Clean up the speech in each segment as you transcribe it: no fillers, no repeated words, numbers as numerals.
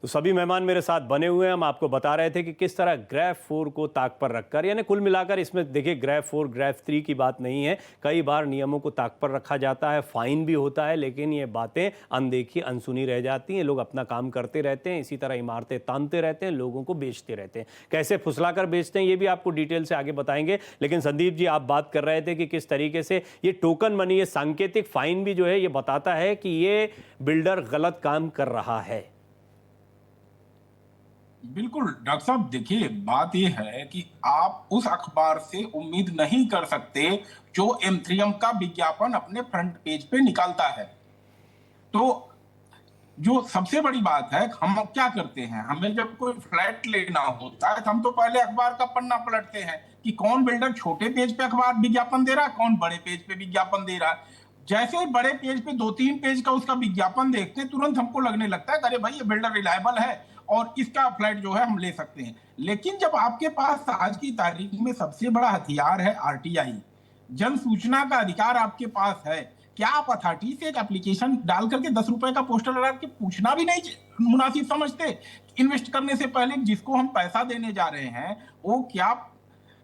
सभी मेहमान मेरे साथ बने हुए हैं। हम आपको बता रहे थे कि किस तरह ग्रेफ 4 को ताक पर रखकर, यानी कुल मिलाकर इसमें देखिए ग्रेफ 4 ग्रेफ 3 की बात नहीं है। कई बार नियमों को ताक पर रखा जाता है, फाइन भी होता है, लेकिन ये बातें अनदेखी अनसुनी रह जाती हैं। लोग अपना काम करते रहते हैं, इसी तरह इमारतें तानते रहते हैं, लोगों को बेचते रहते हैं। कैसे फुसलाकर बेचते हैं ये भी आपको डिटेल से आगे बताएंगे। लेकिन संदीप जी, आप बात कर रहे थे कि किस तरीके से ये टोकन मनी, ये सांकेतिक फाइन भी जो है ये बताता है कि ये बिल्डर गलत काम कर रहा है। बिल्कुल डॉक्टर साहब, देखिए बात यह है कि आप उस अखबार से उम्मीद नहीं कर सकते जो एम3एम का विज्ञापन अपने फ्रंट पेज पे निकालता है। तो जो सबसे बड़ी बात है, हम क्या करते हैं, हमें जब कोई फ्लैट लेना होता है तो हम तो पहले अखबार का पन्ना पलटते हैं कि कौन बिल्डर छोटे पेज पे अखबार विज्ञापन दे रहा है, कौन बड़े पेज पे विज्ञापन दे रहा है। जैसे ही बड़े पेज पे 2-3 पेज का उसका विज्ञापन देखते हैं, तुरंत हमको लगने लगता है अरे भाई ये बिल्डर रिलायबल है और इसका फ्लैट जो है हम ले सकते हैं। लेकिन जब आपके पास आज की तारीख में सबसे बड़ा हथियार है आरटीआई, जन सूचना का अधिकार आपके पास है, क्या आप अथॉरिटी से एक एप्लीकेशन डाल करके 10 रुपए का पोस्टर लगा के पूछना भी नहीं मुनासिब समझते? इन्वेस्ट करने से पहले जिसको हम पैसा देने जा रहे हैं वो क्या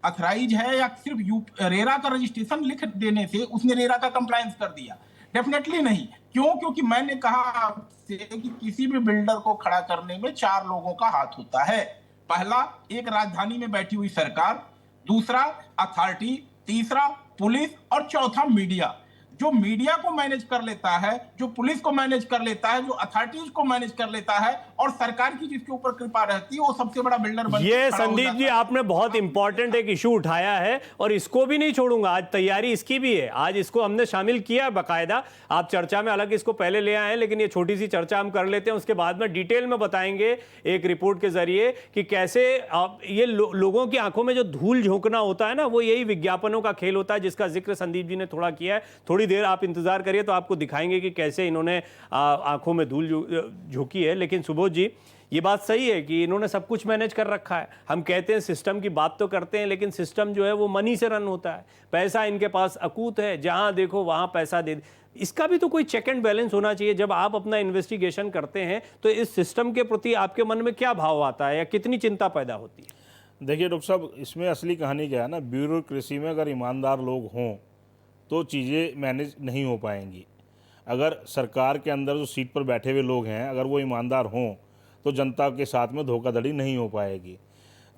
अथराइज है या सिर्फ रेरा का रजिस्ट्रेशन लिख देने से उसने रेरा का कंप्लायंस कर दिया? डेफिनेटली नहीं। क्यों? क्योंकि मैंने कहा आपसे कि किसी भी बिल्डर को खड़ा करने में 4 लोगों का हाथ होता है। पहला, एक राजधानी में बैठी हुई सरकार, दूसरा अथॉरिटी, तीसरा पुलिस और चौथा मीडिया। जो मीडिया को मैनेज कर लेता है, जो पुलिस को मैनेज कर लेता है, जो अथॉरिटीज को मैनेज कर लेता है और सरकार की जिसके ऊपर कृपा रहती है, वो सबसे बड़ा बिल्डर बन ये खड़ा हो संदीप जाता जी है। आपने बहुत इंपॉर्टेंट एक इशू उठाया है और इसको भी नहीं छोड़ूंगा। आज तैयारी इसकी भी है, आज इसको हमने शामिल किया बकायदा। आप चर्चा में अलग इसको पहले ले आए हैं, लेकिन ये छोटी सी चर्चा हम कर लेते हैं, उसके बाद में डिटेल में बताएंगे एक रिपोर्ट के जरिए कि कैसे ये लोगों की आंखों में जो धूल झोंकना होता है ना, वो यही विज्ञापनों का खेल होता है, जिसका जिक्र संदीप जी ने थोड़ा किया है। थोड़ी देर आप इंतजार करिए तो आपको दिखाएंगे कि कैसे इन्होंने आंखों में धूल झोंकी है। लेकिन सुबोध जी, ये बात सही है कि इन्होंने सब कुछ मैनेज कर रखा है। हम कहते हैं सिस्टम की बात तो करते हैं, लेकिन सिस्टम जो है वो मनी से रन होता है। पैसा इनके पास अकूत है, जहां देखो वहां पैसा दे। इसका भी तो कोई चेक एंड बैलेंस होना चाहिए। जब आप अपना इन्वेस्टिगेशन करते हैं तो इस सिस्टम के प्रति आपके मन में क्या भाव आता है या कितनी चिंता पैदा होती है? देखिए डॉक्टर साहब, इसमें असली कहानी क्या है ना, ब्यूरोक्रेसी में अगर ईमानदार लोग हों तो चीज़ें मैनेज नहीं हो पाएंगी। अगर सरकार के अंदर जो सीट पर बैठे हुए लोग हैं, अगर वो ईमानदार हों तो जनता के साथ में धोखाधड़ी नहीं हो पाएगी।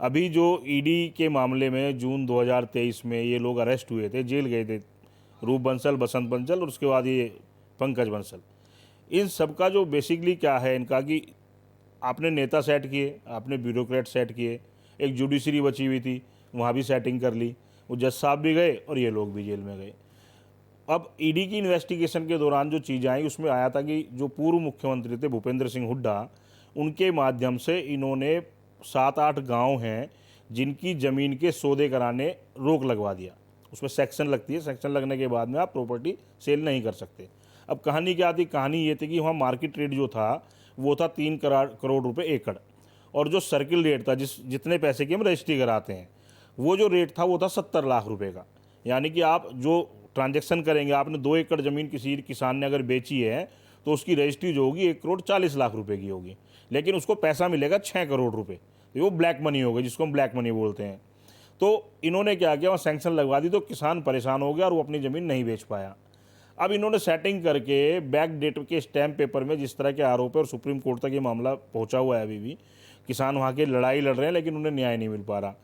अभी जो ईडी के मामले में जून 2023 में ये लोग अरेस्ट हुए थे, जेल गए थे, रूप बंसल, बसंत बंसल और उसके बाद ये पंकज बंसल, इन सब का जो बेसिकली क्या है इनका कि आपने नेता सेट किए, आपने ब्यूरोक्रेट सेट किए, एक जुडिशरी बची हुई थी वहाँ भी सेटिंग कर ली, वो जज साहब भी गए और ये लोग भी जेल में गए। अब ईडी की इन्वेस्टिगेशन के दौरान जो चीज़ें आई उसमें आया था कि जो पूर्व मुख्यमंत्री थे भूपेंद्र सिंह हुड्डा, उनके माध्यम से इन्होंने 7-8 गांव हैं जिनकी ज़मीन के सौदे कराने रोक लगवा दिया। उसमें सेक्शन लगती है, सेक्शन लगने के बाद में आप प्रॉपर्टी सेल नहीं कर सकते। अब कहानी क्या थी? कहानी ये थी कि वहाँ मार्केट रेट जो था वो था 3 करोड़ रुपये एकड़, और जो सर्किल रेट था जितने पैसे की हम रजिस्ट्री कराते हैं, वो जो रेट था वो था 70 लाख रुपए का। यानी कि आप जो ट्रांजैक्शन करेंगे, आपने 2 एकड़ ज़मीन किसी किसान ने अगर बेची है तो उसकी रजिस्ट्री जो होगी 1,40,00,000 रुपए की होगी, लेकिन उसको पैसा मिलेगा 6 करोड़ रुपए। तो वो ब्लैक मनी होगा, जिसको हम ब्लैक मनी बोलते हैं। तो इन्होंने क्या किया, वहाँ सैंक्शन लगवा दी तो किसान परेशान हो गया और वो अपनी ज़मीन नहीं बेच पाया। अब इन्होंने सेटिंग करके बैक डेट के स्टैम्प पेपर में जिस तरह के आरोप है, और सुप्रीम कोर्ट तक ये मामला पहुँचा हुआ है, अभी भी किसान वहाँ के लड़ाई लड़ रहे हैं लेकिन उन्हें न्याय नहीं मिल पा रहा।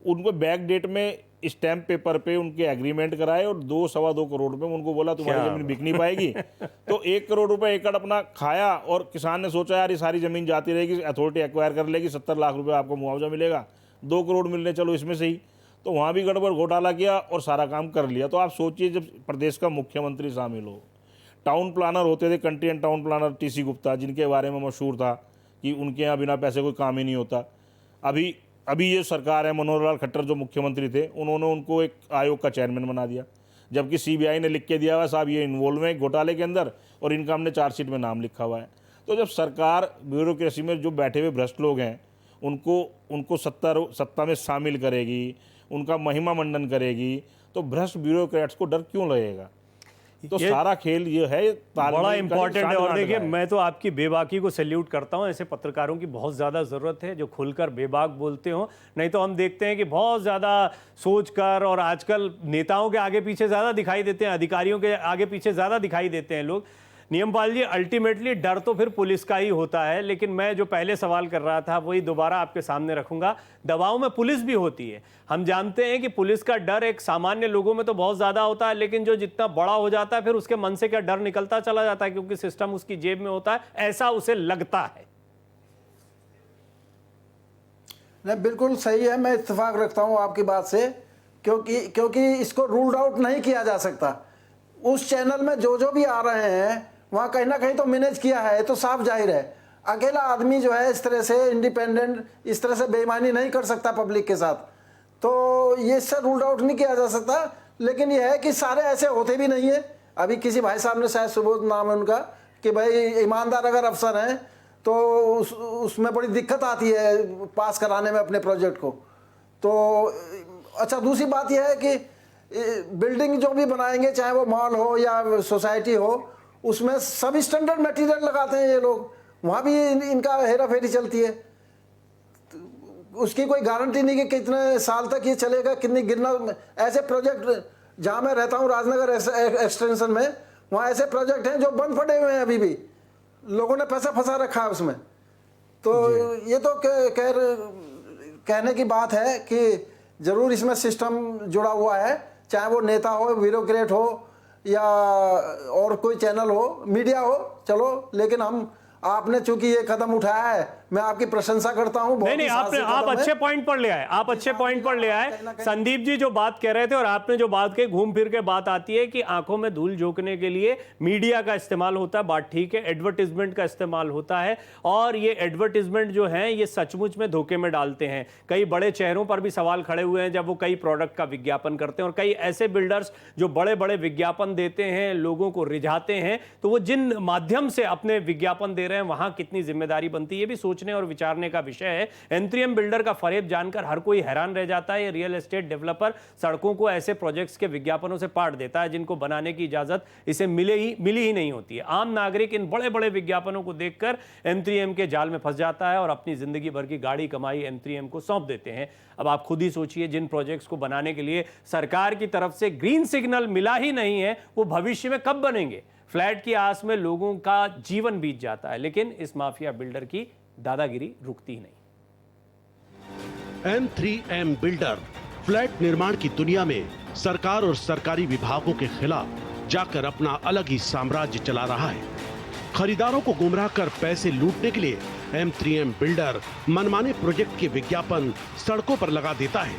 उनको बैक डेट में स्टैम्प पेपर पे उनके एग्रीमेंट कराए और 2-2.25 करोड़ रुपए में उनको बोला तुम्हारी ज़मीन बिक नहीं पाएगी। तो 1 करोड़ रुपए एकड़ अपना खाया और किसान ने सोचा यार ये सारी ज़मीन जाती रहेगी, अथॉरिटी एक्वायर कर लेगी, 70 लाख रुपए आपको मुआवजा मिलेगा, 2 करोड़ मिलने चलो इसमें से ही। तो वहाँ भी गड़बड़ घोटाला किया और सारा काम कर लिया। तो आप सोचिए, जब प्रदेश का मुख्यमंत्री शामिल हो, टाउन प्लानर होते थे, country and town planner TC Gupta, जिनके बारे में मशहूर था कि उनके यहाँ बिना पैसे कोई काम ही नहीं होता। अभी ये सरकार है, मनोहर लाल खट्टर जो मुख्यमंत्री थे, उन्होंने उनको एक आयोग का चेयरमैन बना दिया, जबकि CBI ने लिख के दिया हुआ साहब ये इन्वॉल्व है घोटाले के अंदर और इनका हमने चार्जशीट में नाम लिखा हुआ है। तो जब सरकार ब्यूरोक्रेसी में जो बैठे हुए भ्रष्ट लोग हैं उनको सत्ता में शामिल करेगी, उनका महिमा मंडन करेगी, तो भ्रष्ट ब्यूरोक्रेट्स को डर क्यों लगेगा? तो ये सारा खेल ये है बड़ा तालमेल का इंपॉर्टेंट है। और साठ देखिए, गांठ का है। मैं तो आपकी बेबाकी को सैल्यूट करता हूं। ऐसे पत्रकारों की बहुत ज़्यादा ज़रूरत है जो खुलकर बेबाक बोलते हो। नहीं तो हम देखते हैं कि बहुत ज़्यादा सोचकर, और आजकल नेताओं के आगे पीछे ज़्यादा दिखाई देते हैं, अधिकारियों के आगे पीछे ज़्यादा दिखाई देते हैं लोग। नियमपाल जी, अल्टीमेटली डर तो फिर पुलिस का ही होता है। लेकिन मैं जो पहले सवाल कर रहा था वही दोबारा आपके सामने रखूंगा। दबाव में पुलिस भी होती है। हम जानते हैं कि पुलिस का डर एक सामान्य लोगों में तो बहुत ज्यादा होता है, लेकिन जो जितना बड़ा हो जाता है फिर उसके मन से क्या डर निकलता चला जाता है, क्योंकि सिस्टम उसकी जेब में होता है, ऐसा उसे लगता है। नहीं, बिल्कुल सही है। मैं इत्तेफाक रखता हूँ आपकी बात से, क्योंकि इसको रूल्ड आउट नहीं किया जा सकता। उस चैनल में जो भी आ रहे हैं वहाँ कहीं ना कहीं तो मैनेज किया है, तो साफ जाहिर है। अकेला आदमी जो है इस तरह से इंडिपेंडेंट, इस तरह से बेईमानी नहीं कर सकता पब्लिक के साथ, तो ये इससे रूल्ड आउट नहीं किया जा सकता। लेकिन ये है कि सारे ऐसे होते भी नहीं है। अभी किसी भाई साहब ने, शायद सुबोध नाम है उनका, कि भाई ईमानदार अगर अफसर हैं तो उसमें बड़ी दिक्कत आती है पास कराने में अपने प्रोजेक्ट को। तो अच्छा, दूसरी बात यह है कि बिल्डिंग जो भी बनाएंगे, चाहे वो मॉल हो या सोसाइटी हो, उसमें सब स्टैंडर्ड मटेरियल लगाते हैं ये लोग। वहाँ भी इनका हेरा फेरी चलती है। उसकी कोई गारंटी नहीं कि कितने साल तक ये चलेगा, कितनी गिरना। ऐसे प्रोजेक्ट जहाँ मैं रहता हूँ, राजनगर एक्सटेंशन में, वहाँ ऐसे प्रोजेक्ट हैं जो बंद पड़े हुए हैं, अभी भी लोगों ने पैसा फंसा रखा है उसमें। तो ये तो कहने की बात है कि ज़रूर इसमें सिस्टम जुड़ा हुआ है, चाहे वो नेता हो, ब्यूरोक्रेट हो, या और कोई चैनल हो, मीडिया हो, चलो। लेकिन आपने चूंकि ये कदम उठाया है, मैं आपकी प्रशंसा करता हूं। नहीं, आप अच्छे पॉइंट पर ले आए, आप अच्छे पॉइंट पर ले आए। संदीप जी जो बात कह रहे थे और आपने जो बात कही, घूम फिर के बात आती है कि आंखों में धूल झोंकने के लिए मीडिया का इस्तेमाल होता है। बात ठीक है, एडवर्टीजमेंट का इस्तेमाल होता है, और ये एडवर्टीजमेंट जो है ये सचमुच में धोखे में डालते हैं। कई बड़े चेहरों पर भी सवाल खड़े हुए हैं जब वो कई प्रोडक्ट का विज्ञापन करते हैं, और कई ऐसे बिल्डर्स जो बड़े बड़े विज्ञापन देते हैं, लोगों को रिझाते हैं, तो वो जिन माध्यम से अपने विज्ञापन दे रहे हैं वहां कितनी जिम्मेदारी बनती है, ये भी सोचने और विचारने का विषय है। एम3एम बिल्डर का फरेब जानकर हर कोई हैरान रह जाता है। ये रियल एस्टेट डेवलपर सड़कों को ऐसे प्रोजेक्ट्स के विज्ञापनों से पाट देता है जिनको बनाने की इजाजत इसे मिली ही नहीं होती है। आम नागरिक इन बड़े बड़े विज्ञापनों को देखकर एम3एम के जाल में फंस जाता है और अपनी जिंदगी भर की गाड़ी कमाई एम3एम को सौंप देते हैं। अब आप खुद ही सोचिए, जिन प्रोजेक्ट्स को बनाने के लिए सरकार की तरफ से ग्रीन सिग्नल मिला ही नहीं है, वो भविष्य में कब बनेंगे? फ्लैट की आस में लोगों का जीवन बीत जाता है, लेकिन इस माफिया बिल्डर की दादागिरी रुकती ही नहीं। M3M बिल्डर फ्लैट निर्माण की दुनिया में सरकार और सरकारी विभागों के खिलाफ जाकर अपना अलग ही साम्राज्य चला रहा है। खरीदारों को गुमराह कर पैसे लूटने के लिए M3M बिल्डर मनमाने प्रोजेक्ट के विज्ञापन सड़कों पर लगा देता है।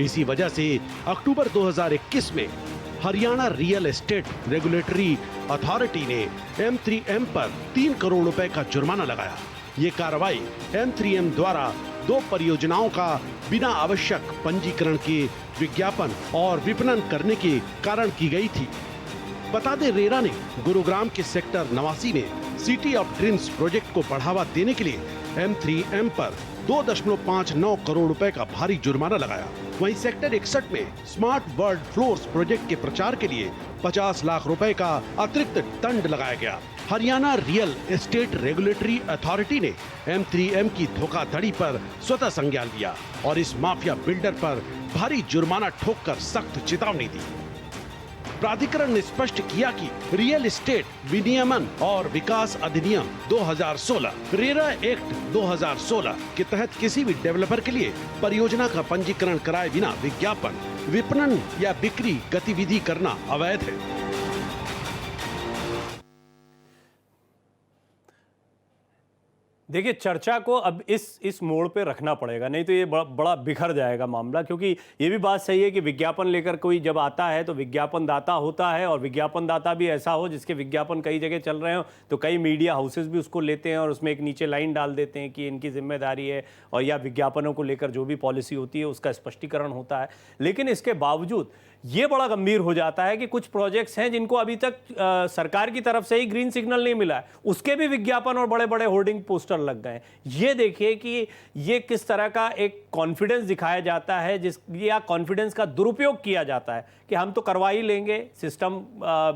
इसी वजह से अक्टूबर 2021 में Haryana real estate regulatory authority ने M3M पर 3 करोड़ रुपए का जुर्माना लगाया। ये कार्रवाई M3M द्वारा 2 परियोजनाओं का बिना आवश्यक पंजीकरण के विज्ञापन और विपणन करने के कारण की गई थी। बता दें, रेरा ने गुरुग्राम के सेक्टर 89 में सिटी ऑफ ड्रीम्स प्रोजेक्ट को बढ़ावा देने के लिए M3M पर 2.59 करोड़ रुपए का भारी जुर्माना लगाया। वहीं सेक्टर 61 में स्मार्ट वर्ल्ड फ्लोर्स प्रोजेक्ट के प्रचार के लिए 50 लाख रुपए का अतिरिक्त दंड लगाया गया। Haryana real estate regulatory authority ने M3M की धोखाधड़ी पर स्वतः संज्ञान लिया और इस माफिया बिल्डर पर भारी जुर्माना ठोककर सख्त चेतावनी दी। प्राधिकरण ने स्पष्ट किया कि रियल एस्टेट विनियमन और विकास अधिनियम 2016 रेरा एक्ट 2016 के तहत किसी भी डेवलपर के लिए परियोजना का पंजीकरण कराए बिना विज्ञापन, विपणन या बिक्री गतिविधि करना अवैध है। देखिए, चर्चा को अब इस मोड़ पे रखना पड़ेगा, नहीं तो ये बड़ा बिखर जाएगा मामला। क्योंकि ये भी बात सही है कि विज्ञापन लेकर कोई जब आता है तो विज्ञापन दाता होता है, और विज्ञापन दाता भी ऐसा हो जिसके विज्ञापन कई जगह चल रहे हो, तो कई मीडिया हाउसेस भी उसको लेते हैं और उसमें एक नीचे लाइन डाल देते हैं कि इनकी जिम्मेदारी है, और या विज्ञापनों को लेकर जो भी पॉलिसी होती है उसका स्पष्टीकरण होता है। लेकिन इसके बावजूद ये बड़ा गंभीर हो जाता है कि कुछ प्रोजेक्ट्स हैं जिनको अभी तक सरकार की तरफ से ही ग्रीन सिग्नल नहीं मिला है, उसके भी विज्ञापन और बड़े बड़े होर्डिंग पोस्टर लग गए। ये देखिए कि ये किस तरह का एक कॉन्फिडेंस दिखाया जाता है, जिस या कॉन्फिडेंस का दुरुपयोग किया जाता है कि हम तो करवा ही लेंगे, सिस्टम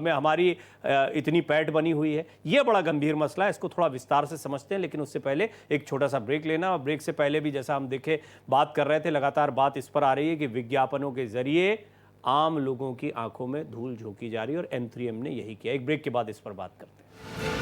में हमारी इतनी पैठ बनी हुई है। ये बड़ा गंभीर मसला है, इसको थोड़ा विस्तार से समझते हैं, लेकिन उससे पहले एक छोटा सा ब्रेक लेना। और ब्रेक से पहले भी जैसा हम देखे बात कर रहे थे, लगातार बात इस पर आ रही है कि विज्ञापनों के जरिए आम लोगों की आंखों में धूल झोंकी जा रही है और M3M ने यही किया। एक ब्रेक के बाद इस पर बात करते हैं।